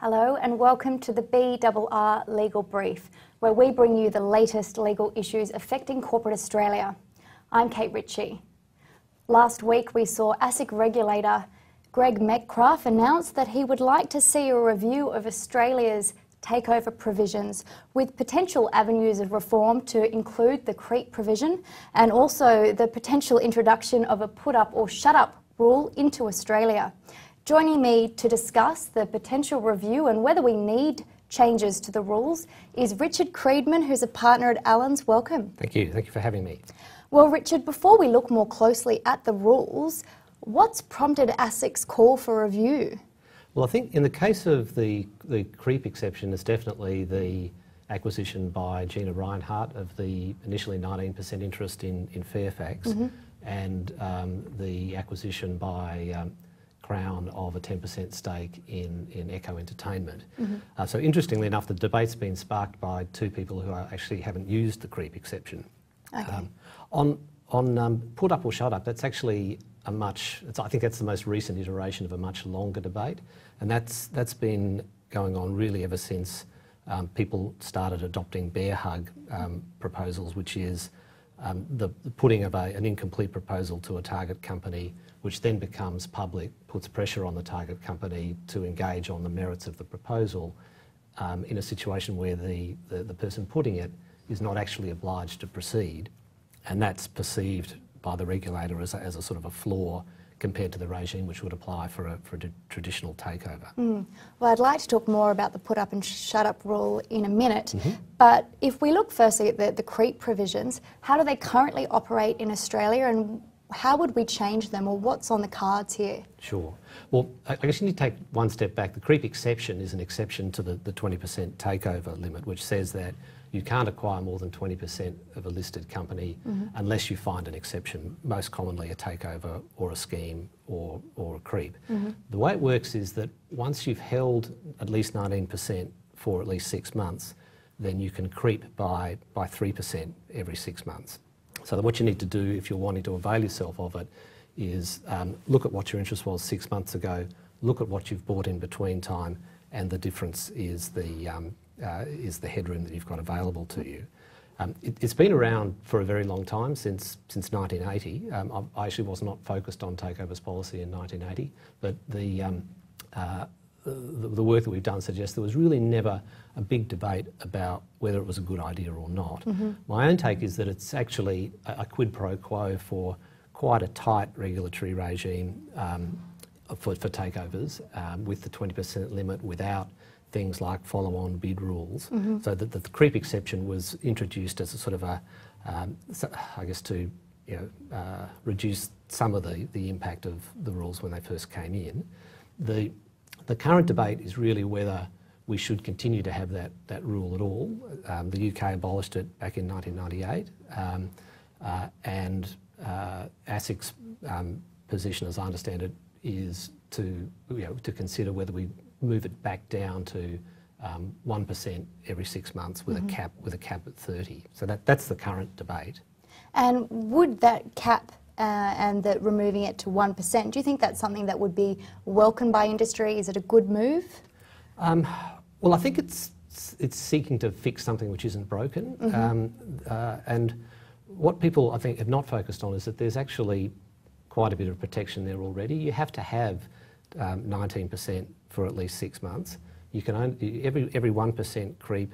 Hello and welcome to the BRR Legal Brief, where we bring you the latest legal issues affecting corporate Australia. I'm Kate Ritchie. Last week we saw ASIC regulator Greg Metcalfe announce that he would like to see a review of Australia's takeover provisions with potential avenues of reform to include the creep provision and also the potential introduction of a put up or shut up rule into Australia. Joining me to discuss the potential review and whether we need changes to the rules is Richard Kriedemann, who's a partner at Allens. Welcome. Thank you. Thank you for having me. Well, Richard, before we look more closely at the rules, what's prompted ASIC's call for review? Well, I think in the case of the creep exception, it's definitely the acquisition by Gina Reinhart of the initially 19% interest in Fairfax and the acquisition by Crown of a 10% stake in Echo Entertainment. So interestingly enough, the debate's been sparked by two people who actually haven't used the creep exception. Okay. On put up or shut up, that's actually I think that's the most recent iteration of a much longer debate, and that's been going on really ever since people started adopting bear hug proposals, which is the putting of an incomplete proposal to a target company, which then becomes public, puts pressure on the target company to engage on the merits of the proposal in a situation where the person putting it is not actually obliged to proceed, and that's perceived by the regulator as a sort of a flaw compared to the regime which would apply for a traditional takeover. Well, I'd like to talk more about the put up and shut up rule in a minute, but if we look firstly at the creep provisions, how do they currently operate in Australia and how would we change them, or what's on the cards here? Sure. Well, I guess you need to take one step back. The creep exception is an exception to the 20% takeover limit, which says that you can't acquire more than 20% of a listed company unless you find an exception, most commonly a takeover or a scheme or a creep. The way it works is that once you've held at least 19% for at least 6 months, then you can creep by 3% every 6 months. So what you need to do if you're wanting to avail yourself of it is look at what your interest was 6 months ago, look at what you've bought in between time, and the difference is the headroom that you've got available to you. It's been around for a very long time, since 1980. I actually was not focused on takeovers policy in 1980, but the work that we've done suggests there was really never a big debate about whether it was a good idea or not. My own take is that it's actually a quid pro quo for quite a tight regulatory regime for takeovers with the 20% limit without things like follow-on bid rules. So that the creep exception was introduced as a sort of I guess to reduce some of the impact of the rules when they first came in. The current debate is really whether we should continue to have that rule at all. The UK abolished it back in 1998, and ASIC's position, as I understand it, is to consider whether we move it back down to 1% every 6 months with a cap at 30. So that's the current debate. And would that cap and that removing it to 1%, do you think that's something that would be welcomed by industry? Is it a good move? Well, I think it's seeking to fix something which isn't broken. And what people, I think, have not focused on is that there's actually quite a bit of protection there already. You have to have 19% for at least 6 months. You can every 1% creep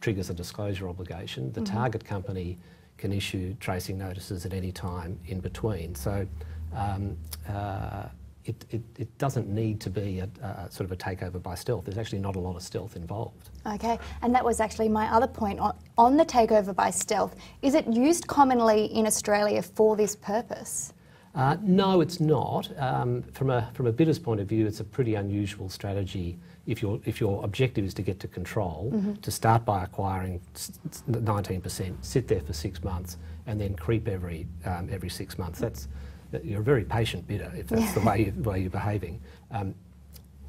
triggers a disclosure obligation. The target company can issue tracing notices at any time in between. So it doesn't need to be a sort of a takeover by stealth. There's actually not a lot of stealth involved. Okay, and that was actually my other point on the takeover by stealth. Is it used commonly in Australia for this purpose? No, it's not. From a bidder's point of view, it's a pretty unusual strategy if your objective is to get to control, to start by acquiring 19%, sit there for 6 months, and then creep every 6 months. You're a very patient bidder if that's the way you're behaving.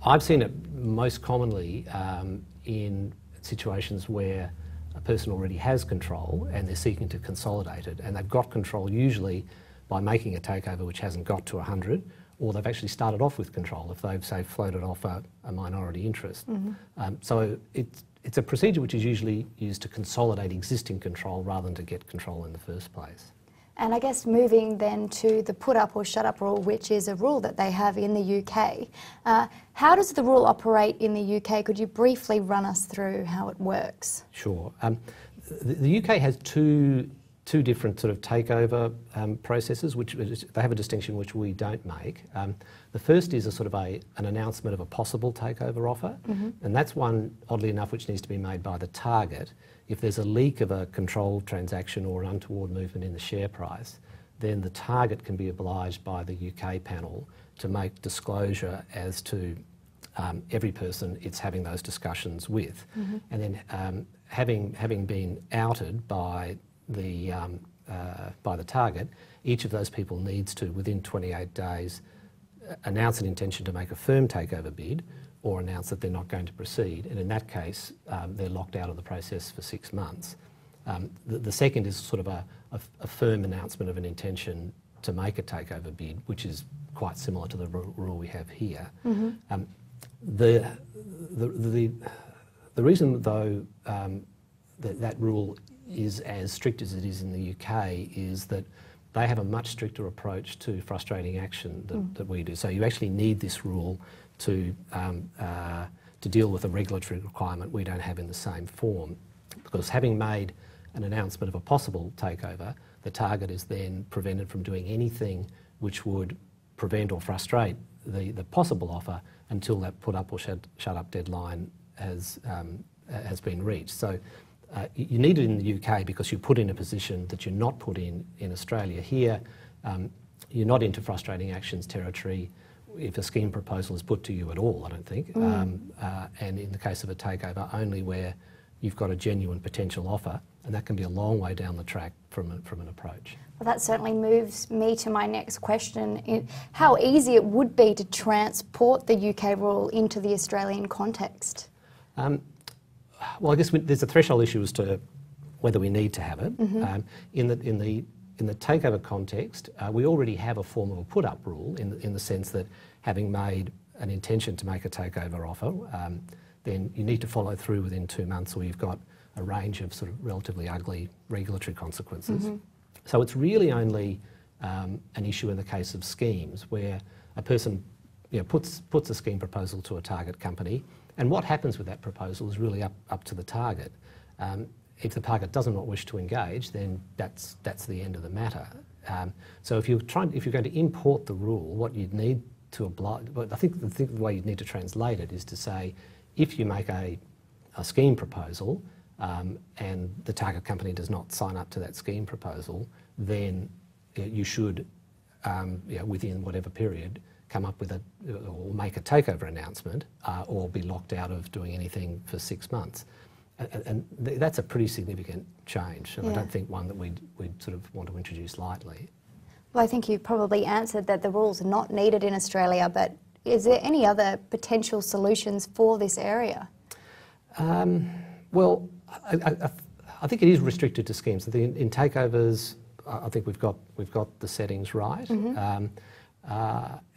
I've seen it most commonly in situations where a person already has control and they're seeking to consolidate it, and they've got control usually by making a takeover which hasn't got to 100, or they've actually started off with control if they've, say, floated off a minority interest. So it's a procedure which is usually used to consolidate existing control rather than to get control in the first place. And I guess moving then to the put up or shut up rule, which is a rule that they have in the UK. How does the rule operate in the UK? Could you briefly run us through how it works? Sure. The UK has two different sort of takeover processes, which they have a distinction which we don't make. The first is a sort of an announcement of a possible takeover offer, and that's one, oddly enough, which needs to be made by the target. If there's a leak of a controlled transaction or an untoward movement in the share price, then the target can be obliged by the UK panel to make disclosure as to every person it's having those discussions with. And then having been outed by the target, each of those people needs to, within 28 days, announce an intention to make a firm takeover bid or announce that they're not going to proceed. And in that case, they're locked out of the process for 6 months. The second is sort of a firm announcement of an intention to make a takeover bid, which is quite similar to the rule we have here. The reason, though, that rule is as strict as it is in the UK is that they have a much stricter approach to frustrating action that we do. So you actually need this rule to deal with a regulatory requirement we don't have in the same form. Because having made an announcement of a possible takeover, the target is then prevented from doing anything which would prevent or frustrate the possible offer until that put up or shut up deadline has been reached. So you need it in the UK because you're put in a position that you're not put in Australia. Here, you're not into frustrating actions territory if a scheme proposal is put to you at all, I don't think. And in the case of a takeover, only where you've got a genuine potential offer, and that can be a long way down the track from an approach. Well, that certainly moves me to my next question. How easy it would be to transport the UK rule into the Australian context? Well, I guess there's a threshold issue as to whether we need to have it. In the takeover context, we already have a form of a put-up rule in the sense that having made an intention to make a takeover offer, then you need to follow through within 2 months, or you've got a range of sort of relatively ugly regulatory consequences. So it's really only an issue in the case of schemes where a person puts a scheme proposal to a target company, and what happens with that proposal is really up to the target. If the target does not wish to engage, then that's the end of the matter. So if you're going to import the rule, what you'd need to oblige, I think the way you'd need to translate it is to say, if you make a scheme proposal and the target company does not sign up to that scheme proposal, then you should, within whatever period, come up with or make a takeover announcement or be locked out of doing anything for 6 months. And that's a pretty significant change, and I don't think one that we'd sort of want to introduce lightly. Well, I think you probably answered that the rules are not needed in Australia, but is there any other potential solutions for this area? Well, I think it is restricted to schemes. In takeovers, I think we've got the settings right,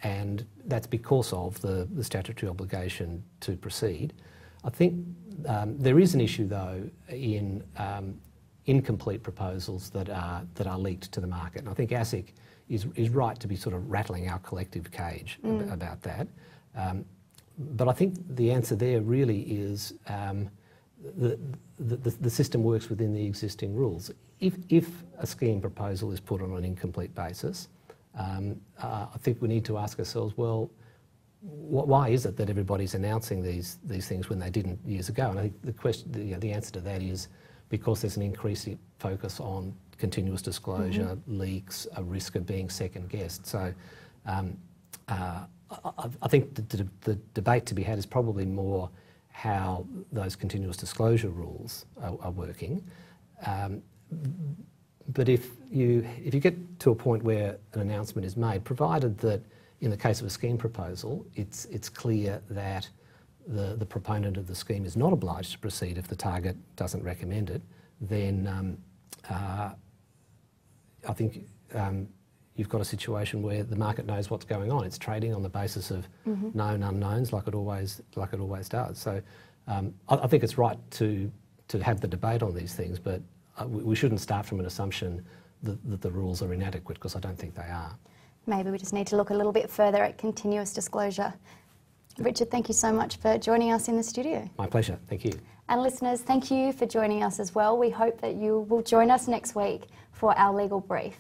and that's because of the statutory obligation to proceed. I think there is an issue, though, in incomplete proposals that are leaked to the market, and I think ASIC is right to be sort of rattling our collective cage about that. But I think the answer there really is the system works within the existing rules. If a scheme proposal is put on an incomplete basis, I think we need to ask ourselves, well, why is it that everybody's announcing these things when they didn't years ago? And I think the answer to that is because there's an increasing focus on continuous disclosure, leaks, a risk of being second guessed. So I think the debate to be had is probably more how those continuous disclosure rules are working. But if you get to a point where an announcement is made, provided that in the case of a scheme proposal, it's clear that the proponent of the scheme is not obliged to proceed if the target doesn't recommend it, then I think you've got a situation where the market knows what's going on. It's trading on the basis of known unknowns, like it always does. So I think it's right to have the debate on these things, but we shouldn't start from an assumption that the rules are inadequate, because I don't think they are. Maybe we just need to look a little bit further at continuous disclosure. Richard, thank you so much for joining us in the studio. My pleasure. Thank you. And listeners, thank you for joining us as well. We hope that you will join us next week for our legal brief.